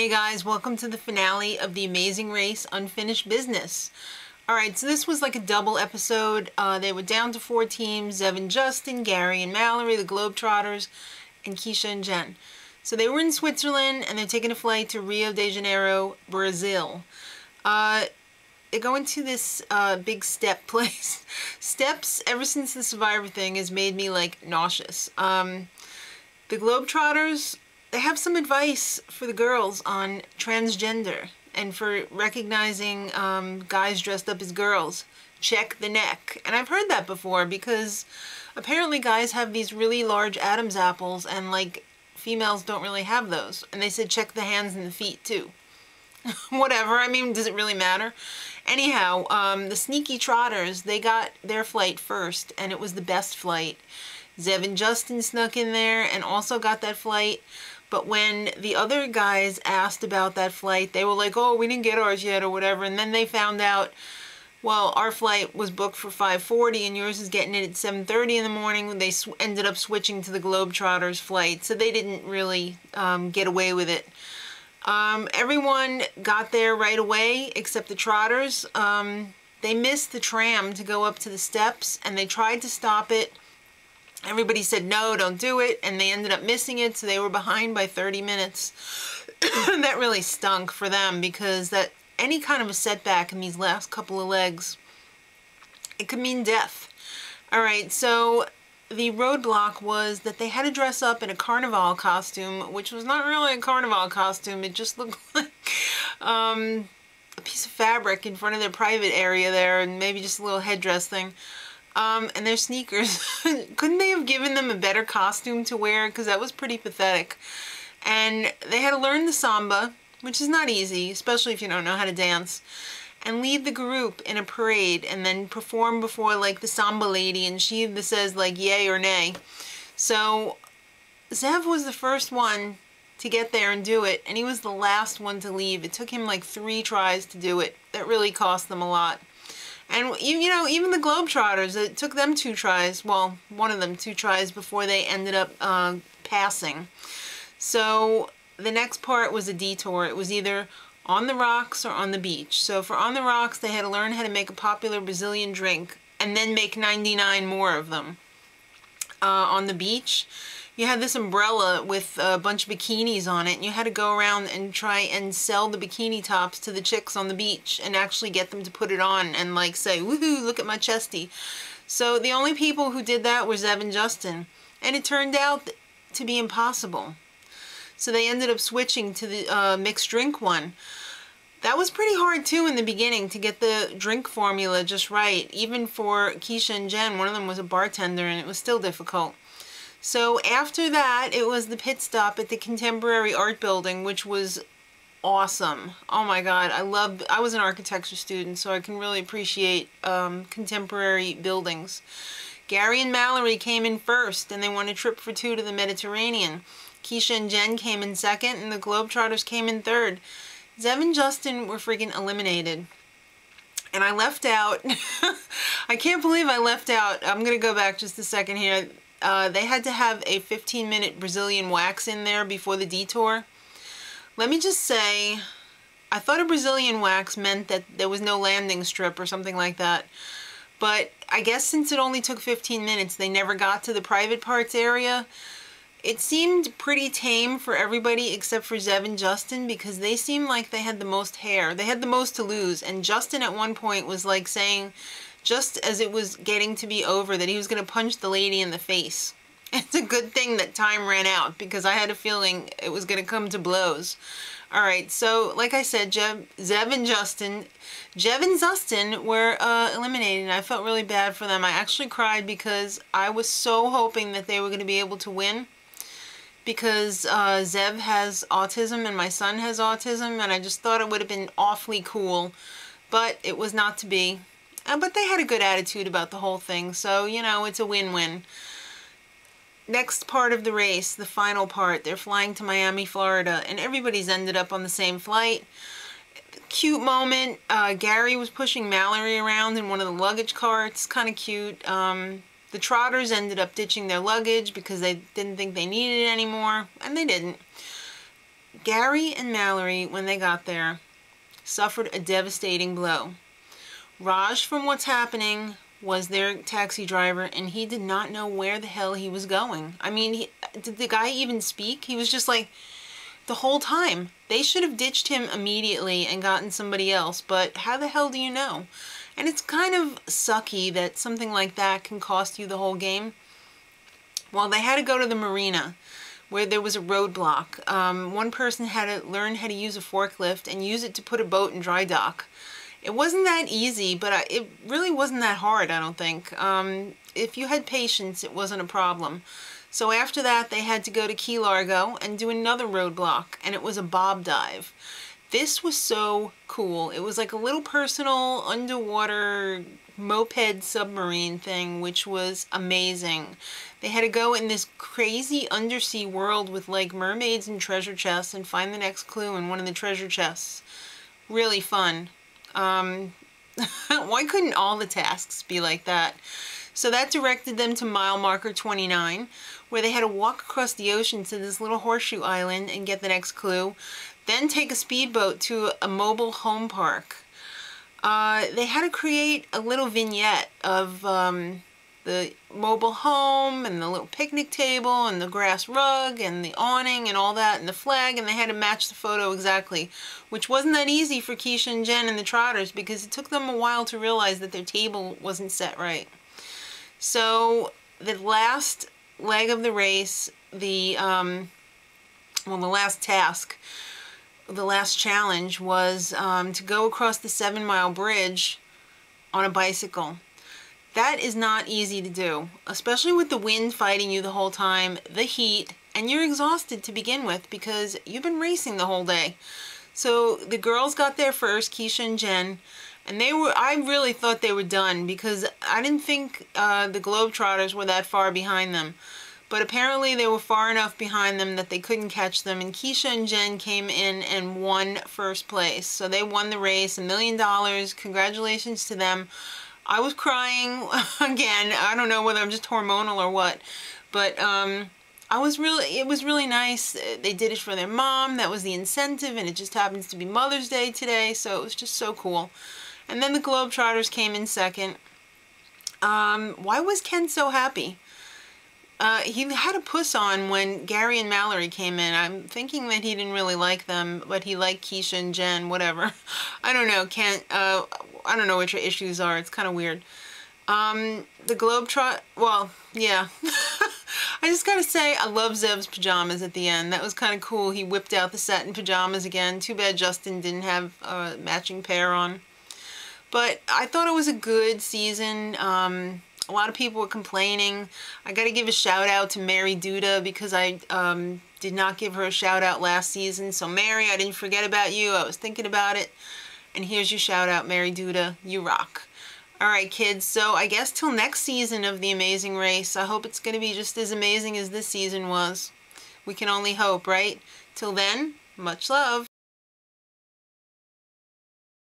Hey guys, welcome to the finale of The Amazing Race Unfinished Business. Alright, so this was like a double episode. They were down to 4 teams: Zev and Justin, Gary and Mallory, the Globetrotters, and Keisha and Jen. So they were in Switzerland and they're taking a flight to Rio de Janeiro, Brazil. They go into this big step place. Steps, ever since the Survivor thing, has made me like nauseous. The Globetrotters, they have some advice for the girls on transgender and for recognizing guys dressed up as girls. Check the neck. And I've heard that before because apparently guys have these really large Adam's apples and like females don't really have those. And they said check the hands and the feet too. Whatever, I mean, does it really matter? Anyhow, the sneaky trotters, they got their flight first and it was the best flight. Zev and Justin snuck in there and also got that flight. But when the other guys asked about that flight, they were like, oh, we didn't get ours yet or whatever. And then they found out, well, our flight was booked for 5:40 and yours is getting it at 7:30 in the morning. They ended up switching to the Globetrotters flight. So they didn't really get away with it. Everyone got there right away except the Trotters. They missed the tram to go up to the steps and they tried to stop it. Everybody said, no, don't do it, and they ended up missing it, so they were behind by 30 minutes. That really stunk for them because that any kind of a setback in these last couple of legs, it could mean death. All right, so the roadblock was that they had to dress up in a carnival costume, which was not really a carnival costume. It just looked like a piece of fabric in front of their private area there and maybe just a little headdress thing. And their sneakers. Couldn't they have given them a better costume to wear? Because that was pretty pathetic. And they had to learn the samba, which is not easy, especially if you don't know how to dance, and lead the group in a parade and then perform before like the samba lady, and she either says like yay or nay. So Zev was the first one to get there and do it, and he was the last one to leave. It took him like 3 tries to do it. That really cost them a lot. And, you know, even the Globetrotters, it took them 2 tries, well, one of them 2 tries before they ended up passing. So the next part was a detour. It was either on the rocks or on the beach. So for on the rocks, they had to learn how to make a popular Brazilian drink and then make 99 more of them. On the beach, you had this umbrella with a bunch of bikinis on it, and you had to go around and try and sell the bikini tops to the chicks on the beach and actually get them to put it on and like say, woohoo, look at my chesty. So the only people who did that were Zev and Justin, and it turned out to be impossible. So they ended up switching to the mixed drink one. That was pretty hard too in the beginning to get the drink formula just right. Even for Keisha and Jen, one of them was a bartender and it was still difficult. So after that, it was the pit stop at the Contemporary Art Building, which was awesome. Oh my God, I was an architecture student, so I can really appreciate contemporary buildings. Gary and Mallory came in first, and they won a trip for 2 to the Mediterranean. Keisha and Jen came in second, and the Globetrotters came in third. Zev and Justin were freaking eliminated. And I left out, I can't believe I left out, I'm going to go back just a second here. They had to have a 15-minute Brazilian wax in there before the detour. Let me just say, I thought a Brazilian wax meant that there was no landing strip or something like that. But I guess since it only took 15 minutes, they never got to the private parts area. It seemed pretty tame for everybody except for Zev and Justin because they seemed like they had the most hair. They had the most to lose. And Justin at one point was like saying, just as it was getting to be over, that he was going to punch the lady in the face. It's a good thing that time ran out because I had a feeling it was going to come to blows. Alright, so like I said, Zev and Justin were eliminated, and I felt really bad for them. I actually cried because I was so hoping that they were going to be able to win because Zev has autism and my son has autism, and I just thought it would have been awfully cool, but it was not to be. But they had a good attitude about the whole thing, so, you know, it's a win-win. Next part of the race, the final part, they're flying to Miami, Florida, and everybody's ended up on the same flight. Cute moment. Gary was pushing Mallory around in one of the luggage carts, kind of cute. The Trotters ended up ditching their luggage because they didn't think they needed it anymore, and they didn't. Gary and Mallory, when they got there, suffered a devastating blow. Raj, from what's happening, was their taxi driver, and he did not know where the hell he was going. I mean, did the guy even speak? He was just like, the whole time. They should have ditched him immediately and gotten somebody else, but how the hell do you know? And it's kind of sucky that something like that can cost you the whole game. Well, they had to go to the marina where there was a roadblock. One person had to learn how to use a forklift and use it to put a boat in dry dock. It wasn't that easy, but it really wasn't that hard, I don't think. If you had patience, it wasn't a problem. So after that, they had to go to Key Largo and do another roadblock, and it was a bob dive. This was so cool. It was like a little personal underwater moped submarine thing, which was amazing. They had to go in this crazy undersea world with like mermaids and treasure chests and find the next clue in one of the treasure chests. Really fun. Why couldn't all the tasks be like that? So that directed them to mile marker 29, where they had to walk across the ocean to this little horseshoe island and get the next clue, then take a speedboat to a mobile home park. They had to create a little vignette of the mobile home and the little picnic table and the grass rug and the awning and all that and the flag, and they had to match the photo exactly, which wasn't that easy for Keisha and Jen and the Trotters because it took them a while to realize that their table wasn't set right. So the last leg of the race, the last task, the last challenge was to go across the 7-mile bridge on a bicycle. That is not easy to do, especially with the wind fighting you the whole time, the heat, and you're exhausted to begin with because you've been racing the whole day. So the girls got there first, Keisha and Jen, and I really thought they were done because I didn't think the Globetrotters were that far behind them. But apparently they were far enough behind them that they couldn't catch them, and Keisha and Jen came in and won first place. So they won the race, $1 million. Congratulations to them. I was crying again. I don't know whether I'm just hormonal or what, but it was really nice. They did it for their mom. That was the incentive, and it just happens to be Mother's Day today, so it was just so cool. And then the Globetrotters came in second. Why was Ken so happy? He had a puss on when Gary and Mallory came in. I'm thinking that he didn't really like them, but he liked Keisha and Jen, whatever. I don't know, Ken. I don't know what your issues are. It's kind of weird. The well, yeah. I just gotta say, I love Zev's pajamas at the end. That was kind of cool. He whipped out the satin pajamas again. Too bad Justin didn't have a matching pair on. But I thought it was a good season. A lot of people were complaining. I got to give a shout out to Mary Duda because I did not give her a shout out last season. So Mary, I didn't forget about you. I was thinking about it. And here's your shout out, Mary Duda. You rock. All right, kids. So I guess till next season of The Amazing Race, I hope it's going to be just as amazing as this season was. We can only hope, right? Till then, much love.